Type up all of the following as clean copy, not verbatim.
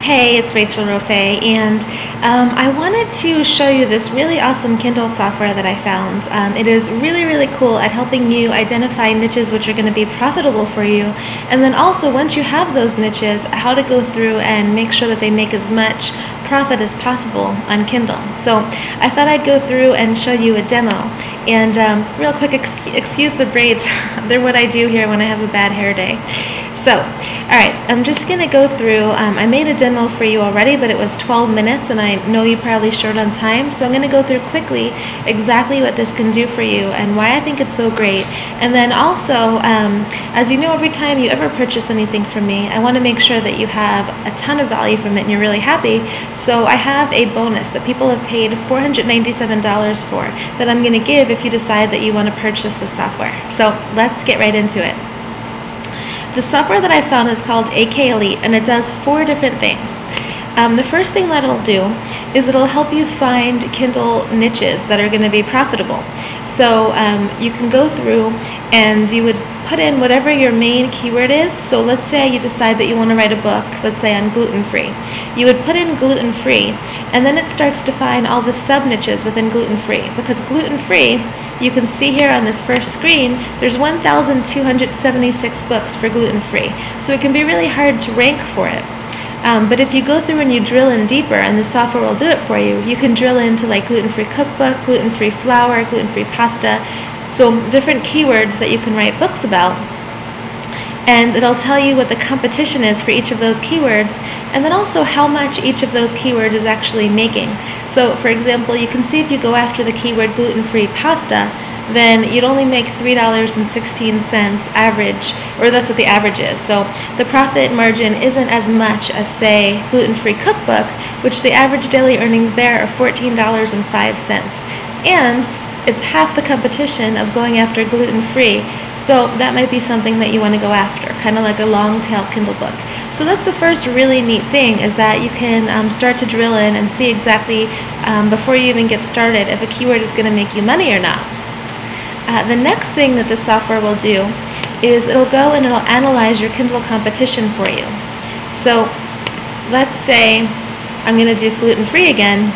Hey, it's Rachel Rofe, and I wanted to show you this really awesome Kindle software that I found. It is really, really cool at helping you identify niches which are going to be profitable for you, and then also once you have those niches, how to go through and make sure that they make as much profit as possible on Kindle. So I thought I'd go through and show you a demo. And real quick, excuse the braids. They're what I do here when I have a bad hair day. So, alright, I'm just going to go through. I made a demo for you already, but it was 12 minutes, and I know you're probably short on time, so I'm going to go through quickly exactly what this can do for you and why I think it's so great. And then also, as you know, every time you ever purchase anything from me, I want to make sure that you have a ton of value from it and you're really happy. So I have a bonus that people have paid $497 for that I'm going to give if you decide that you want to purchase the software. So let's get right into it. The software that I found is called AK Elite, and it does 4 different things. The first thing that it'll do is it'll help you find Kindle niches that are going to be profitable. So you can go through and you would put in whatever your main keyword is. So let's say you decide that you want to write a book, let's say on gluten-free. You would put in gluten-free, and then it starts to find all the sub-niches within gluten-free. Because gluten-free, you can see here on this first screen, there's 1,276 books for gluten-free. So it can be really hard to rank for it. But if you go through and you drill in deeper, and the software will do it for you, you can drill into like gluten-free cookbook, gluten-free flour, gluten-free pasta, so different keywords that you can write books about. And it'll tell you what the competition is for each of those keywords, and then also how much each of those keywords is actually making. So for example, you can see if you go after the keyword gluten-free pasta, then you'd only make $3.16 average, or that's what the average is. So the profit margin isn't as much as, say, gluten-free cookbook, which the average daily earnings there are $14.05. And it's half the competition of going after gluten-free. So that might be something that you want to go after, kind of like a long-tail Kindle book. So that's the first really neat thing, is that you can start to drill in and see exactly, before you even get started, if a keyword is going to make you money or not. The next thing that the software will do is it'll go and it'll analyze your Kindle competition for you. So let's say I'm going to do gluten-free again.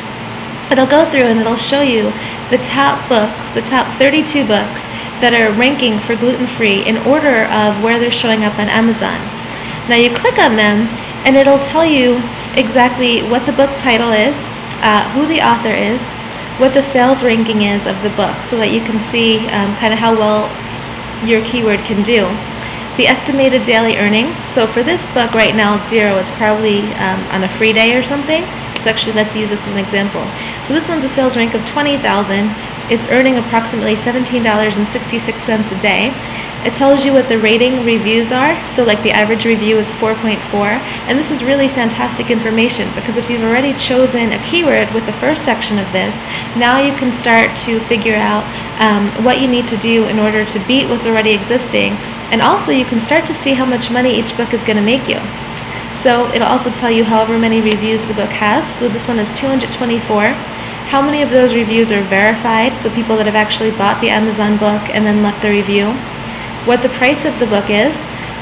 It'll go through and it'll show you the top books, the top 32 books that are ranking for gluten-free in order of where they're showing up on Amazon. Now you click on them and it'll tell you exactly what the book title is, who the author is, what the sales ranking is of the book, so that you can see kind of how well your keyword can do. The estimated daily earnings. So for this book right now, it's 0. It's probably on a free day or something. So actually, let's use this as an example. So this one's a sales rank of 20,000. It's earning approximately $17.66 a day. It tells you what the rating reviews are. So like the average review is 4.4. And this is really fantastic information, because if you've already chosen a keyword with the first section of this, now you can start to figure out what you need to do in order to beat what's already existing. And also you can start to see how much money each book is going to make you. So it'll also tell you however many reviews the book has. So this one is 224. How many of those reviews are verified, so people that have actually bought the Amazon book and then left the review. What the price of the book is,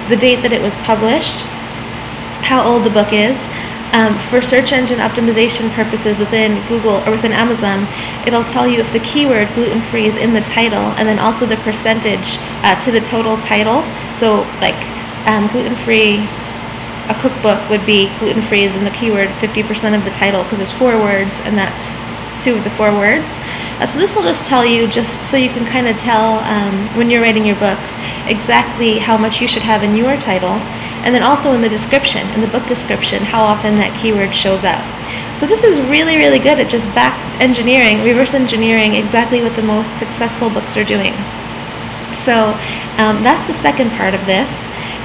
the date that it was published, how old the book is. For search engine optimization purposes within Google or within Amazon, it'll tell you if the keyword gluten-free is in the title, and then also the percentage to the total title. So like gluten-free, a cookbook would be gluten-free is in the keyword 50% of the title, because it's 4 words and that's 2 of the 4 words. So this will just tell you, just so you can kind of tell when you're writing your books exactly how much you should have in your title, and then also in the description, in the book description, how often that keyword shows up. So this is really, really good at just back engineering, reverse engineering exactly what the most successful books are doing. So that's the second part of this.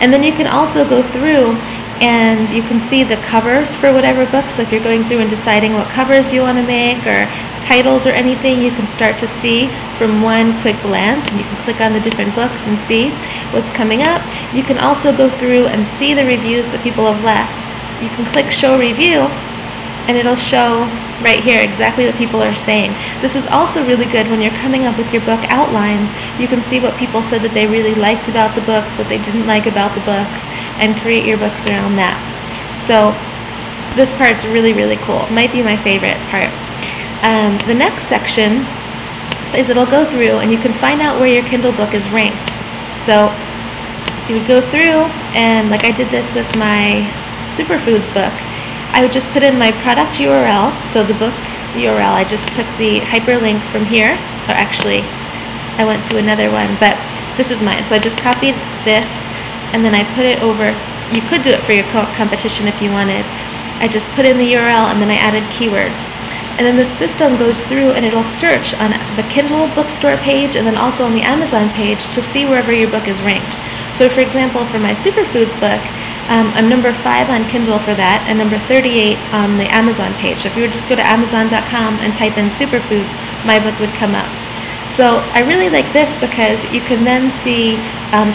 And then you can also go through and you can see the covers for whatever book. So if you're going through and deciding what covers you want to make, or titles or anything, you can start to see from one quick glance, and you can click on the different books and see what's coming up. You can also go through and see the reviews that people have left. You can click show review, and it'll show right here exactly what people are saying. This is also really good when you're coming up with your book outlines. You can see what people said that they really liked about the books, what they didn't like about the books, and create your books around that. So This part's really, really cool. Might be my favorite part. The next section is it'll go through and you can find out where your Kindle book is ranked. So you would go through, and like I did this with my Superfoods book, I would just put in my product URL, so the book URL, I just took the hyperlink from here, or actually I went to another one, but this is mine. So I just copied this and then I put it over. You could do it for your competition if you wanted. I just put in the URL and then I added keywords. And then the system goes through and it'll search on the Kindle bookstore page and then also on the Amazon page to see wherever your book is ranked. So for example, for my Superfoods book, I'm number 5 on Kindle for that and number 38 on the Amazon page. So if you were just go to Amazon.com and type in Superfoods, my book would come up. So I really like this because you can then see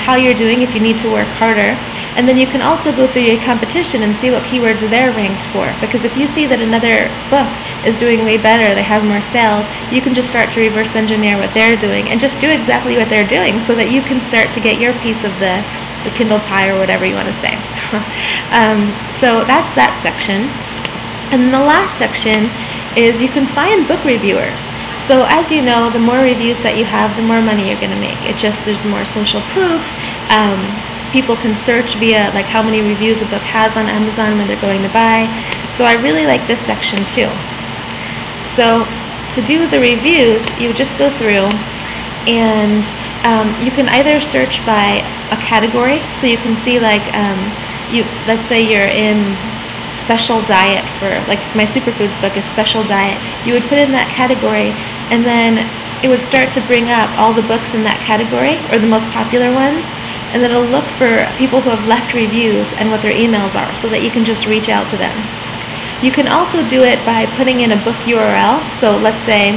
how you're doing if you need to work harder. And then you can also go through your competition and see what keywords they're ranked for. Because if you see that another book is doing way better, they have more sales, you can just start to reverse engineer what they're doing and just do exactly what they're doing so that you can start to get your piece of the Kindle pie or whatever you want to say. So that's that section. And the last section is you can find book reviewers. So as you know, the more reviews that you have, the more money you're going to make. There's more social proof. People can search via like how many reviews a book has on Amazon when they're going to buy. So I really like this section too. So to do the reviews, you just go through and you can either search by a category. So you can see like, let's say you're in special diet for, like my Superfoods book is special diet. You would put in that category and then it would start to bring up all the books in that category or the most popular ones. And then it'll look for people who have left reviews and what their emails are so that you can just reach out to them. You can also do it by putting in a book URL. So let's say,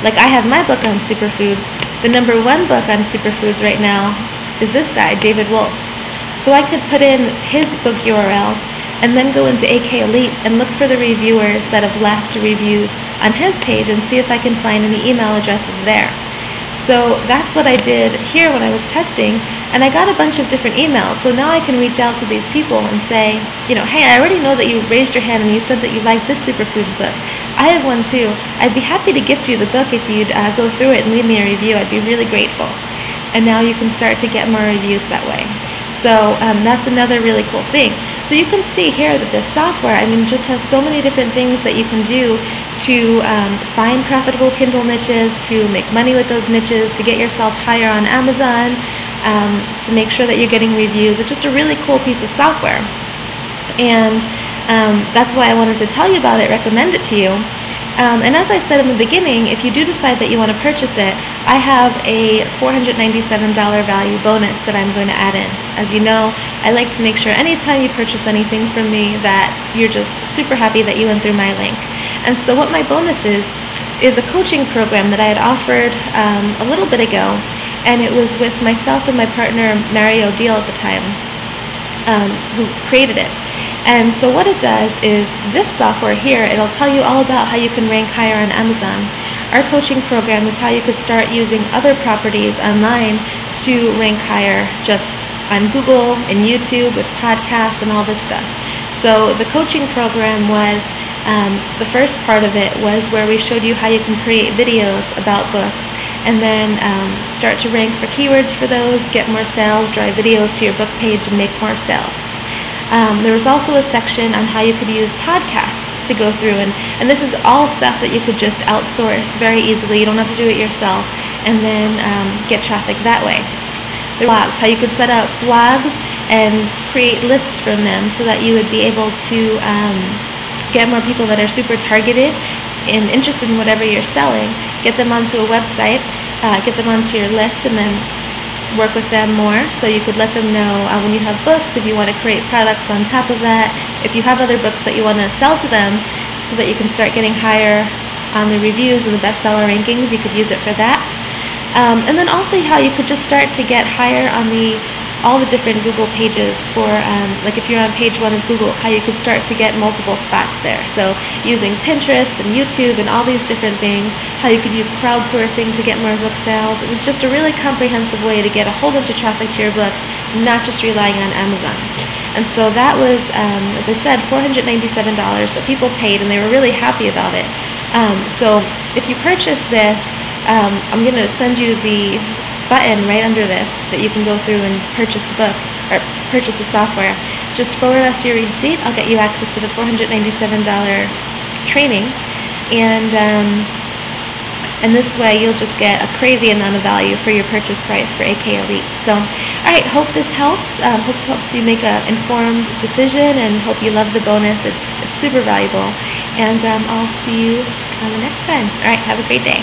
like I have my book on Superfoods. The number 1 book on Superfoods right now is this guy, David Wolf's. So I could put in his book URL and then go into AK Elite and look for the reviewers that have left reviews on his page and see if I can find any email addresses there. So that's what I did here when I was testing, and I got a bunch of different emails. So now I can reach out to these people and say, you know, hey, I already know that you raised your hand and you said that you liked this Superfoods book. I have one too. I'd be happy to gift you the book if you'd go through it and leave me a review. I'd be really grateful. And now you can start to get more reviews that way. So that's another really cool thing. So you can see here that this software, I mean, just has so many different things that you can do to find profitable Kindle niches, to make money with those niches, to get yourself higher on Amazon, to make sure that you're getting reviews. It's just a really cool piece of software. And that's why I wanted to tell you about it, recommend it to you. And as I said in the beginning, if you do decide that you want to purchase it, I have a $497 value bonus that I'm going to add in. As you know, I like to make sure anytime you purchase anything from me that you're just super happy that you went through my link. And so what my bonus is a coaching program that I had offered a little bit ago, and it was with myself and my partner, Mario Deal at the time, who created it. And so what it does is this software here, it'll tell you all about how you can rank higher on Amazon. Our coaching program is how you could start using other properties online to rank higher just on Google and YouTube with podcasts and all this stuff. So the coaching program was, the first part of it was where we showed you how you can create videos about books and then start to rank for keywords for those, get more sales, drive videos to your book page and make more sales. There was also a section on how you could use podcasts to go through, and this is all stuff that you could just outsource very easily. You don't have to do it yourself, and then get traffic that way. There are blogs, how you could set up blogs and create lists from them so that you would be able to get more people that are super targeted and interested in whatever you're selling, get them onto a website, get them onto your list, and then work with them more. So you could let them know when you have books, if you want to create products on top of that, if you have other books that you want to sell to them so that you can start getting higher on the reviews and the bestseller rankings, you could use it for that. And then also how you could just start to get higher on all the different Google pages for, like if you're on page 1 of Google, how you could start to get multiple spots there. So using Pinterest and YouTube and all these different things, how you could use crowdsourcing to get more book sales. It was just a really comprehensive way to get a whole bunch of traffic to your book, not just relying on Amazon. And so that was, as I said, $497 that people paid, and they were really happy about it. So if you purchase this, I'm going to send you the button right under this that you can go through and purchase the book or purchase the software. Just forward us your receipt. I'll get you access to the $497 training, and this way you'll just get a crazy amount of value for your purchase price for AK Elite. So, all right, hope this helps. Hope this helps you make an informed decision, and hope you love the bonus. It's super valuable, and I'll see you on the next time. All right, have a great day.